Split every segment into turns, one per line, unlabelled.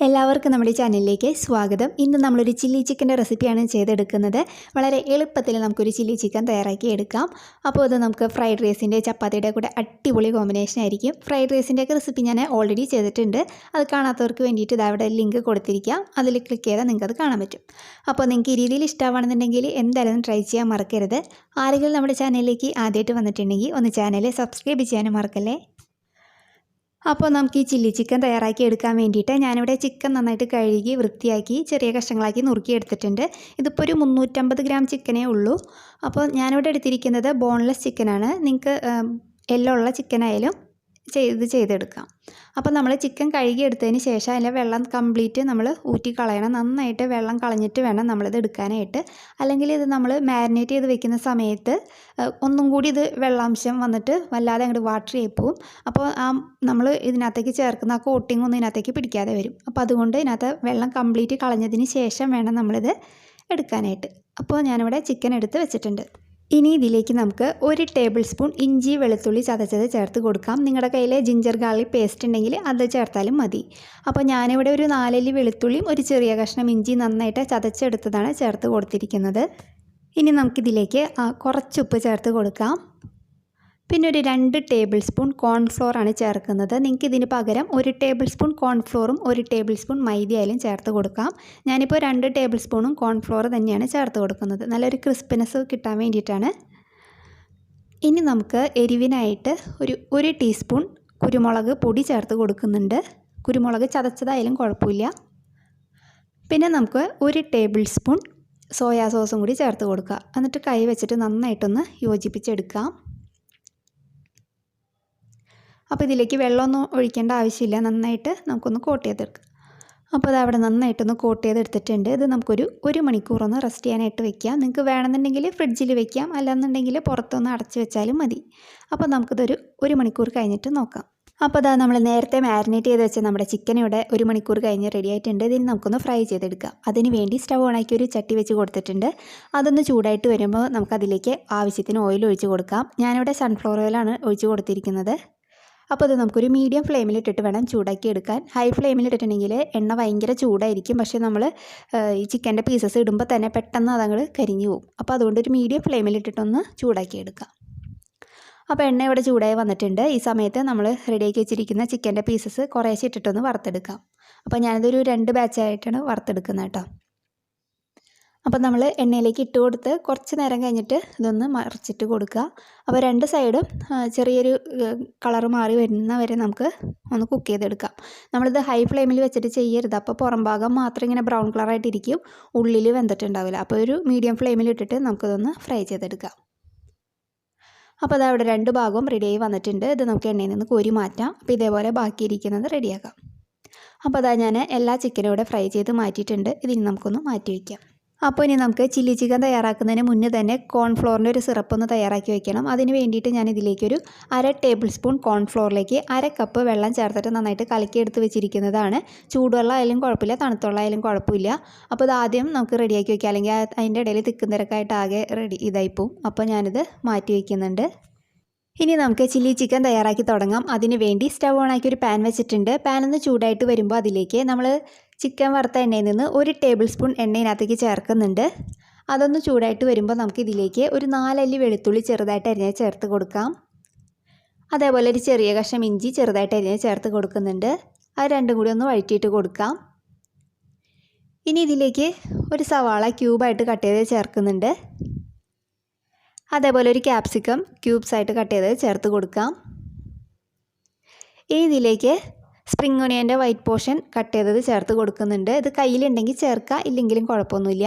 എല്ലാവർക്കും നമ്മുടെ ചാനലിലേക്ക് സ്വാഗതം. ഇന്ന് നമ്മളൊരു ചില്ലി ചിക്കൻ്റെ റെസിപ്പിയാണ് ചെയ്തെടുക്കുന്നത്. വളരെ എളുപ്പത്തിൽ നമുക്കൊരു ചില്ലി ചിക്കൻ തയ്യാറാക്കി എടുക്കാം. അപ്പോൾ അത് നമുക്ക് ഫ്രൈഡ് റൈസിൻ്റെ ചപ്പാത്തിയുടെ കൂടെ അടിപൊളി കോമ്പിനേഷൻ ആയിരിക്കും. ഫ്രൈഡ് റൈസിൻ്റെയൊക്കെ റെസിപ്പി ഞാൻ ഓൾറെഡി ചെയ്തിട്ടുണ്ട്. അത് കാണാത്തവർക്ക് വേണ്ടിയിട്ട് ഇതവിടെ ലിങ്ക് കൊടുത്തിരിക്കാം. അതിൽ ക്ലിക്ക് ചെയ്താൽ നിങ്ങൾക്കത് കാണാൻ പറ്റും. അപ്പോൾ നിങ്ങൾക്ക് ഈ രീതിയിൽ ഇഷ്ടമാണെന്നുണ്ടെങ്കിൽ എന്തായാലും ട്രൈ ചെയ്യാൻ മറക്കരുത്. ആരെങ്കിലും നമ്മുടെ ചാനലിലേക്ക് ആദ്യമായിട്ട് വന്നിട്ടുണ്ടെങ്കിൽ ഒന്ന് ചാനൽ സബ്സ്ക്രൈബ് ചെയ്യാനും മറക്കല്ലേ. അപ്പോൾ നമുക്ക് ഈ ചില്ലി ചിക്കൻ തയ്യാറാക്കി എടുക്കാൻ വേണ്ടിയിട്ട് ഞാനിവിടെ ചിക്കൻ നന്നായിട്ട് കഴുകി വൃത്തിയാക്കി ചെറിയ കഷ്ണങ്ങളാക്കി നുറുക്കി എടുത്തിട്ടുണ്ട്. ഇതിപ്പോൾ ഒരു 350 ഗ്രാം ചിക്കനേ ഉള്ളൂ. അപ്പോൾ ഞാനിവിടെ എടുത്തിരിക്കുന്നത് ബോൺലെസ് ചിക്കനാണ്. നിങ്ങൾക്ക് എല്ലോ ഉള്ള ചിക്കനായാലും ചെയ്തെടുക്കാം. അപ്പോൾ നമ്മൾ ചിക്കൻ കഴുകി എടുത്തതിന് ശേഷം അതിലെ വെള്ളം കംപ്ലീറ്റ് നമ്മൾ ഊറ്റി കളയണം. നന്നായിട്ട് വെള്ളം കളഞ്ഞിട്ട് വേണം നമ്മളിത് എടുക്കാനായിട്ട്. അല്ലെങ്കിൽ ഇത് നമ്മൾ മാരിനേറ്റ് ചെയ്ത് വെക്കുന്ന സമയത്ത് ഒന്നും കൂടി ഇത് വെള്ളാംശം വന്നിട്ട് വല്ലാതെ അങ്ങോട്ട് വാട്ടർ ആയി പോവും. അപ്പോൾ നമ്മൾ ഇതിനകത്തേക്ക് ചേർക്കുന്ന ആ കോട്ടിംഗ് ഒന്നും ഇതിനകത്തേക്ക് പിടിക്കാതെ വരും. അപ്പോൾ അതുകൊണ്ട് ഇതിനകത്ത് വെള്ളം കംപ്ലീറ്റ് കളഞ്ഞതിന് ശേഷം വേണം നമ്മളിത് എടുക്കാനായിട്ട്. അപ്പോൾ ഞാനിവിടെ ചിക്കൻ എടുത്ത് വെച്ചിട്ടുണ്ട്. ഇനി ഇതിലേക്ക് നമുക്ക് 1 ടേബിൾ സ്പൂൺ ഇഞ്ചി വെളുത്തുള്ളി ചതച്ചത് ചേർത്ത് കൊടുക്കാം. നിങ്ങളുടെ കയ്യിൽ ജിഞ്ചർ ഗാർലിക് പേസ്റ്റ് ഉണ്ടെങ്കിൽ അത് ചേർത്താലും മതി. അപ്പോൾ ഞാനിവിടെ ഒരു 4 അല്ലി വെളുത്തുള്ളിയും ഒരു ചെറിയ കഷ്ണം ഇഞ്ചി നന്നായിട്ട് ചതച്ചെടുത്തതാണ് ചേർത്ത് കൊടുത്തിരിക്കുന്നത്. ഇനി നമുക്കിതിലേക്ക് കുറച്ച് ഉപ്പ് ചേർത്ത് കൊടുക്കാം. പിന്നെ ഒരു 2 ടേബിൾ സ്പൂൺ കോൺഫ്ലോറാണ് ചേർക്കുന്നത്. നിങ്ങൾക്ക് ഇതിന് പകരം 1 ടേബിൾ സ്പൂൺ കോൺഫ്ലോറും 1 ടേബിൾ സ്പൂൺ മൈദയായാലും ചേർത്ത് കൊടുക്കാം. ഞാനിപ്പോൾ 2 ടേബിൾ സ്പൂണും കോൺഫ്ലോർ തന്നെയാണ് ചേർത്ത് കൊടുക്കുന്നത്. നല്ലൊരു ക്രിസ്പിനെസ് കിട്ടാൻ വേണ്ടിയിട്ടാണ്. ഇനി നമുക്ക് എരിവിനായിട്ട് ഒരു ടീസ്പൂൺ കുരുമുളക് പൊടി ചേർത്ത് കൊടുക്കുന്നുണ്ട്. കുരുമുളക് ചതച്ചതായാലും കുഴപ്പമില്ല. പിന്നെ നമുക്ക് 1 ടേബിൾ സ്പൂൺ സോയാ സോസും കൂടി ചേർത്ത് കൊടുക്കുക. എന്നിട്ട് കൈ വെച്ചിട്ട് നന്നായിട്ടൊന്ന് യോജിപ്പിച്ചെടുക്കാം. അപ്പോൾ ഇതിലേക്ക് വെള്ളമൊന്നും ഒഴിക്കേണ്ട ആവശ്യമില്ല. നന്നായിട്ട് നമുക്കൊന്ന് കോട്ട് ചെയ്തെടുക്കാം. അപ്പോൾ അത് അവിടെ നന്നായിട്ടൊന്ന് കോട്ട് ചെയ്തെടുത്തിട്ടുണ്ട്. ഇത് നമുക്കൊരു മണിക്കൂറൊന്ന് റെസ്റ്റ് ചെയ്യാനായിട്ട് വെക്കാം. നിങ്ങൾക്ക് വേണമെന്നുണ്ടെങ്കിൽ ഫ്രിഡ്ജിൽ വെക്കാം, അല്ലാന്നുണ്ടെങ്കിൽ പുറത്തൊന്ന് അടച്ച് വെച്ചാലും മതി. അപ്പോൾ നമുക്കിതൊരു 1 മണിക്കൂർ കഴിഞ്ഞിട്ട് നോക്കാം. അപ്പോൾ അതാ നമ്മൾ നേരത്തെ മാരിനേറ്റ് ചെയ്ത് വെച്ച നമ്മുടെ ചിക്കൻ ഇവിടെ 1 മണിക്കൂർ കഴിഞ്ഞ് റെഡി ആയിട്ടുണ്ട്. ഇതിന് നമുക്കൊന്ന് ഫ്രൈ ചെയ്തെടുക്കാം. അതിന് വേണ്ടി സ്റ്റവ് ഓണാക്കി ഒരു ചട്ടി വെച്ച് കൊടുത്തിട്ടുണ്ട്. അതൊന്ന് ചൂടായിട്ട് വരുമ്പോൾ നമുക്കതിലേക്ക് ആവശ്യത്തിന് ഓയിൽ ഒഴിച്ച് കൊടുക്കാം. ഞാനിവിടെ സൺഫ്ലവർ ഓയിലാണ് ഒഴിച്ച് കൊടുത്തിരിക്കുന്നത്. അപ്പോൾ അത് നമുക്കൊരു മീഡിയം ഫ്ലെയിമിലിട്ടിട്ട് വേണം ചൂടാക്കി എടുക്കാൻ. ഹൈ ഫ്ലെയിമിലിട്ടിട്ടുണ്ടെങ്കിൽ എണ്ണ ഭയങ്കര ചൂടായിരിക്കും. പക്ഷേ നമ്മൾ ഈ ചിക്കൻ്റെ പീസസ് ഇടുമ്പോൾ തന്നെ പെട്ടെന്ന് അതങ്ങോട്ട് കരിഞ്ഞു പോകും. അപ്പോൾ അതുകൊണ്ട് ഒരു മീഡിയം ഫ്ലെയിമിലിട്ടിട്ടൊന്ന് ചൂടാക്കി എടുക്കാം. അപ്പോൾ എണ്ണ ഇവിടെ ചൂടായി വന്നിട്ടുണ്ട്. ഈ സമയത്ത് നമ്മൾ റെഡിയാക്കി വെച്ചിരിക്കുന്ന ചിക്കൻ്റെ പീസസ് കുറേശ്ശെ ഇട്ടിട്ടൊന്ന് വറുത്തെടുക്കാം. അപ്പോൾ ഞാനിതൊരു 2 ബാച്ചായിട്ടാണ് വറുത്തെടുക്കുന്നത് കേട്ടോ. അപ്പോൾ നമ്മൾ എണ്ണയിലേക്ക് ഇട്ട് കൊടുത്ത് കുറച്ച് നേരം കഴിഞ്ഞിട്ട് ഇതൊന്ന് മറിച്ചിട്ട് കൊടുക്കുക. അപ്പോൾ 2 സൈഡും ചെറിയൊരു കളറ് മാറി വരുന്ന വരെ നമുക്ക് ഒന്ന് കുക്ക് ചെയ്തെടുക്കാം. നമ്മളിത് ഹൈ ഫ്ലെയിമിൽ വെച്ചിട്ട് ചെയ്യരുത്. അപ്പോൾ പുറം ഭാഗം മാത്രം ഇങ്ങനെ ബ്രൗൺ കളറായിട്ടിരിക്കും, ഉള്ളിൽ വെന്തിട്ടുണ്ടാവില്ല. അപ്പോൾ ഒരു മീഡിയം ഫ്ലെയിമിൽ ഇട്ടിട്ട് നമുക്കിതൊന്ന് ഫ്രൈ ചെയ്തെടുക്കാം. അപ്പോൾ അത് അവിടെ 2 ഭാഗവും റെഡിയായി വന്നിട്ടുണ്ട്. ഇത് നമുക്ക് എണ്ണയിൽ നിന്ന് കോരി മാറ്റാം. അപ്പോൾ ഇതേപോലെ ബാക്കിയിരിക്കുന്നത് റെഡിയാക്കാം. അപ്പോൾ അതാ ഞാൻ എല്ലാ ചിക്കനും ഇവിടെ ഫ്രൈ ചെയ്ത് മാറ്റിയിട്ടുണ്ട്. ഇതിന് നമുക്കൊന്ന് മാറ്റി വയ്ക്കാം. അപ്പോൾ ഇനി നമുക്ക് ചില്ലി ചിക്കൻ തയ്യാറാക്കുന്നതിന് മുന്നേ തന്നെ കോൺഫ്ലോറിൻ്റെ ഒരു സിറപ്പ് ഒന്ന് തയ്യാറാക്കി വെക്കണം. അതിന് വേണ്ടിയിട്ട് ഞാൻ ഇതിലേക്കൊരു 1/2 ടേബിൾ സ്പൂൺ കോൺഫ്ലോറിലേക്ക് 1/2 കപ്പ് വെള്ളം ചേർത്തിട്ട് നന്നായിട്ട് കലക്കിയെടുത്ത് വെച്ചിരിക്കുന്നതാണ്. ചൂടുവെള്ളം ആയാലും കുഴപ്പമില്ല, തണുത്തുള്ള ആയാലും കുഴപ്പമില്ല. അപ്പോൾ ഇത് ആദ്യം നമുക്ക് റെഡിയാക്കി വയ്ക്കാം, അല്ലെങ്കിൽ അതിൻ്റെ ഇടയിൽ തിക്കും തിരക്കായിട്ട് ആകെ ഇതായിപ്പോവും. അപ്പോൾ ഞാനിത് മാറ്റി വയ്ക്കുന്നുണ്ട്. ഇനി നമുക്ക് ചില്ലി ചിക്കൻ തയ്യാറാക്കി തുടങ്ങാം. അതിന് വേണ്ടി സ്റ്റവ് ഓണാക്കി ഒരു പാൻ വെച്ചിട്ടുണ്ട്. പാൻ ഒന്ന് ചൂടായിട്ട് വരുമ്പോൾ അതിലേക്ക് നമ്മൾ ചിക്കൻ വറുത്ത എണ്ണയിൽ നിന്ന് 1 ടേബിൾ സ്പൂൺ എണ്ണയിനകത്തേക്ക് ചേർക്കുന്നുണ്ട്. അതൊന്ന് ചൂടായിട്ട് വരുമ്പോൾ നമുക്ക് ഇതിലേക്ക് ഒരു 4 അല്ലി വെളുത്തുള്ളി ചെറുതായിട്ട് അരിഞ്ഞ് ചേർത്ത് കൊടുക്കാം. അതേപോലെ ഒരു ചെറിയ കഷ്ണം ഇഞ്ചി ചെറുതായിട്ട് അരിഞ്ഞ് ചേർത്ത് കൊടുക്കുന്നുണ്ട്. അത് രണ്ടും കൂടി ഒന്ന് വഴറ്റിയിട്ട് കൊടുക്കാം. ഇനി ഇതിലേക്ക് ഒരു സവാള ക്യൂബായിട്ട് കട്ട് ചെയ്ത് ചേർക്കുന്നുണ്ട്. അതേപോലെ ഒരു ക്യാപ്സിക്കം ക്യൂബ്സായിട്ട് കട്ട് ചെയ്ത് ചേർത്ത് കൊടുക്കാം. ഇനി ഇതിലേക്ക് സ്പ്രിംഗ് ഒനിയൻ്റെ വൈറ്റ് പോർഷൻ കട്ട് ചെയ്തത് ചേർത്ത് കൊടുക്കുന്നുണ്ട്. ഇത് കയ്യിലുണ്ടെങ്കിൽ ചേർക്കുക, ഇല്ലെങ്കിലും കുഴപ്പമൊന്നുമില്ല.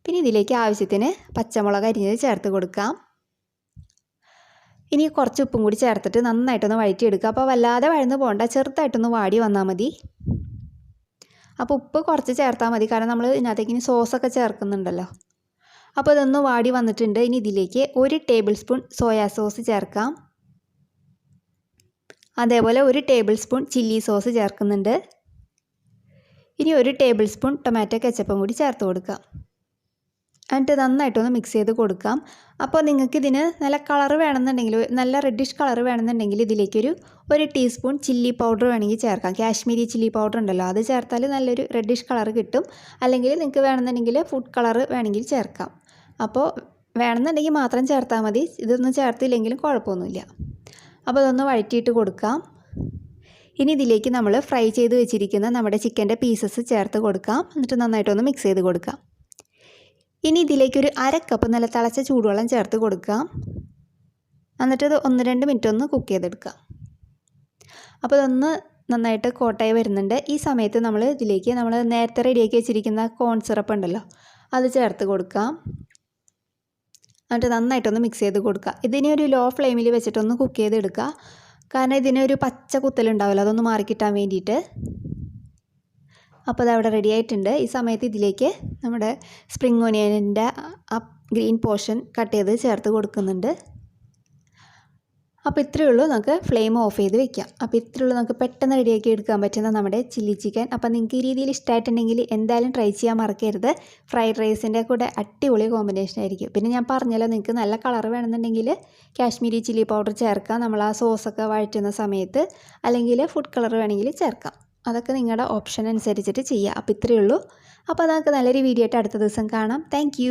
പിന്നെ ഇതിലേക്ക് ആവശ്യത്തിന് പച്ചമുളക് അരിഞ്ഞത് ചേർത്ത് കൊടുക്കാം. ഇനി കുറച്ച് ഉപ്പും കൂടി ചേർത്തിട്ട് നന്നായിട്ടൊന്ന് വഴറ്റിയെടുക്കുക. അപ്പോൾ വല്ലാതെ വഴന്ന് പോകണ്ട, ചെറുതായിട്ടൊന്ന് വാടി വന്നാൽ മതി. അപ്പോൾ ഉപ്പ് കുറച്ച് ചേർത്താൽ മതി, കാരണം നമ്മൾ ഇതിനകത്തേക്ക് ഇനി സോസൊക്കെ ചേർക്കുന്നുണ്ടല്ലോ. അപ്പോൾ ഇതൊന്ന് വാടി വന്നിട്ടുണ്ട്. ഇനി ഇതിലേക്ക് 1 ടേബിൾ സ്പൂൺ സോയാ സോസ് ചേർക്കാം. അതേപോലെ 1 ടേബിൾ സ്പൂൺ ചില്ലി സോസ് ചേർക്കുന്നുണ്ട്. ഇനി 1 ടേബിൾ സ്പൂൺ ടൊമാറ്റോ കെച്ചപ്പും കൂടി ചേർത്ത് കൊടുക്കാം. എന്നിട്ട് നന്നായിട്ടൊന്ന് മിക്സ് ചെയ്ത് കൊടുക്കാം. അപ്പോൾ നിങ്ങൾക്കിതിന് നല്ല കളർ വേണമെന്നുണ്ടെങ്കിൽ, നല്ല റെഡിഷ് കളർ വേണമെന്നുണ്ടെങ്കിൽ ഇതിലേക്കൊരു 1 ടീസ്പൂൺ ചില്ലി പൗഡർ വേണമെങ്കിൽ ചേർക്കാം. കാശ്മീരി ചില്ലി പൗഡർ ഉണ്ടല്ലോ, അത് ചേർത്താൽ നല്ലൊരു റെഡിഷ് കളർ കിട്ടും. അല്ലെങ്കിൽ നിങ്ങൾക്ക് വേണമെന്നുണ്ടെങ്കിൽ ഫുഡ് കളർ വേണമെങ്കിൽ ചേർക്കാം. അപ്പോൾ വേണമെന്നുണ്ടെങ്കിൽ മാത്രം ചേർത്താൽ മതി, ഇതൊന്നും ചേർത്തില്ലെങ്കിലും കുഴപ്പമൊന്നുമില്ല. അപ്പോൾ അതൊന്ന് വഴറ്റിയിട്ട് കൊടുക്കാം. ഇനി ഇതിലേക്ക് നമ്മൾ ഫ്രൈ ചെയ്ത് വെച്ചിരിക്കുന്ന നമ്മുടെ ചിക്കൻ്റെ പീസസ് ചേർത്ത് കൊടുക്കാം. എന്നിട്ട് നന്നായിട്ടൊന്ന് മിക്സ് ചെയ്ത് കൊടുക്കാം. ഇനി ഇതിലേക്കൊരു 1/2 കപ്പ് നല്ല തിളച്ച ചൂടുവെള്ളം ചേർത്ത് കൊടുക്കാം. എന്നിട്ട് ഇത് 1-2 മിനിറ്റ് ഒന്ന് കുക്ക് ചെയ്തെടുക്കാം. അപ്പോൾ ഇതൊന്ന് നന്നായിട്ട് കോട്ടായി വരുന്നുണ്ട്. ഈ സമയത്ത് നമ്മൾ ഇതിലേക്ക് നമ്മൾ നേരത്തെ റെഡിയാക്കി വെച്ചിരിക്കുന്ന കോൺ സിറപ്പ് ഉണ്ടല്ലോ, അത് ചേർത്ത് കൊടുക്കാം. എന്നിട്ട് നന്നായിട്ടൊന്ന് മിക്സ് ചെയ്ത് കൊടുക്കുക. ഇതിനെ ഒരു ലോ ഫ്ലെയിമിൽ വെച്ചിട്ടൊന്ന് കുക്ക് ചെയ്തെടുക്കുക. കാരണം ഇതിനൊരു പച്ച കുത്തലുണ്ടാവില്ല, അതൊന്ന് മാറിക്കിട്ടാൻ വേണ്ടിയിട്ട്. അപ്പോൾ അതവിടെ റെഡി ആയിട്ടുണ്ട്. ഈ സമയത്ത് ഇതിലേക്ക് നമ്മുടെ സ്പ്രിംഗ് ഓനിയനിൻ്റെ ആ ഗ്രീൻ പോർഷൻ കട്ട് ചെയ്ത് ചേർത്ത് കൊടുക്കുന്നുണ്ട്. അപ്പോൾ ഇത്രയേ ഉള്ളൂ, നമുക്ക് ഫ്ലെയിം ഓഫ് ചെയ്ത് വെക്കാം. അപ്പോൾ ഇത്രയേ ഉള്ളൂ, നമുക്ക് പെട്ടെന്ന് റെഡിയാക്കി എടുക്കാൻ പറ്റുന്ന നമ്മുടെ ചില്ലി ചിക്കൻ. അപ്പോൾ നിങ്ങൾക്ക് ഈ രീതിയിൽ ഇഷ്ടമായിട്ടുണ്ടെങ്കിൽ എന്തായാലും ട്രൈ ചെയ്യാൻ മറക്കരുത്. ഫ്രൈഡ് റൈസിൻ്റെ കൂടെ അടിപൊളി കോമ്പിനേഷൻ ആയിരിക്കും. പിന്നെ ഞാൻ പറഞ്ഞല്ലോ, നിങ്ങൾക്ക് നല്ല കളർ വേണമെന്നുണ്ടെങ്കിൽ കാശ്മീരി ചില്ലി പൗഡർ ചേർക്കാം നമ്മൾ ആ സോസൊക്കെ വഴറ്റുന്ന സമയത്ത്. അല്ലെങ്കിൽ ഫുഡ് കളർ വേണമെങ്കിൽ ചേർക്കാം. അതൊക്കെ നിങ്ങളുടെ ഓപ്ഷൻ അനുസരിച്ചിട്ട് ചെയ്യുക. അപ്പോൾ ഇത്രയേ ഉള്ളൂ. അപ്പോൾ നമുക്ക് നല്ലൊരു വീഡിയോ ആയിട്ട് അടുത്ത ദിവസം കാണാം. താങ്ക്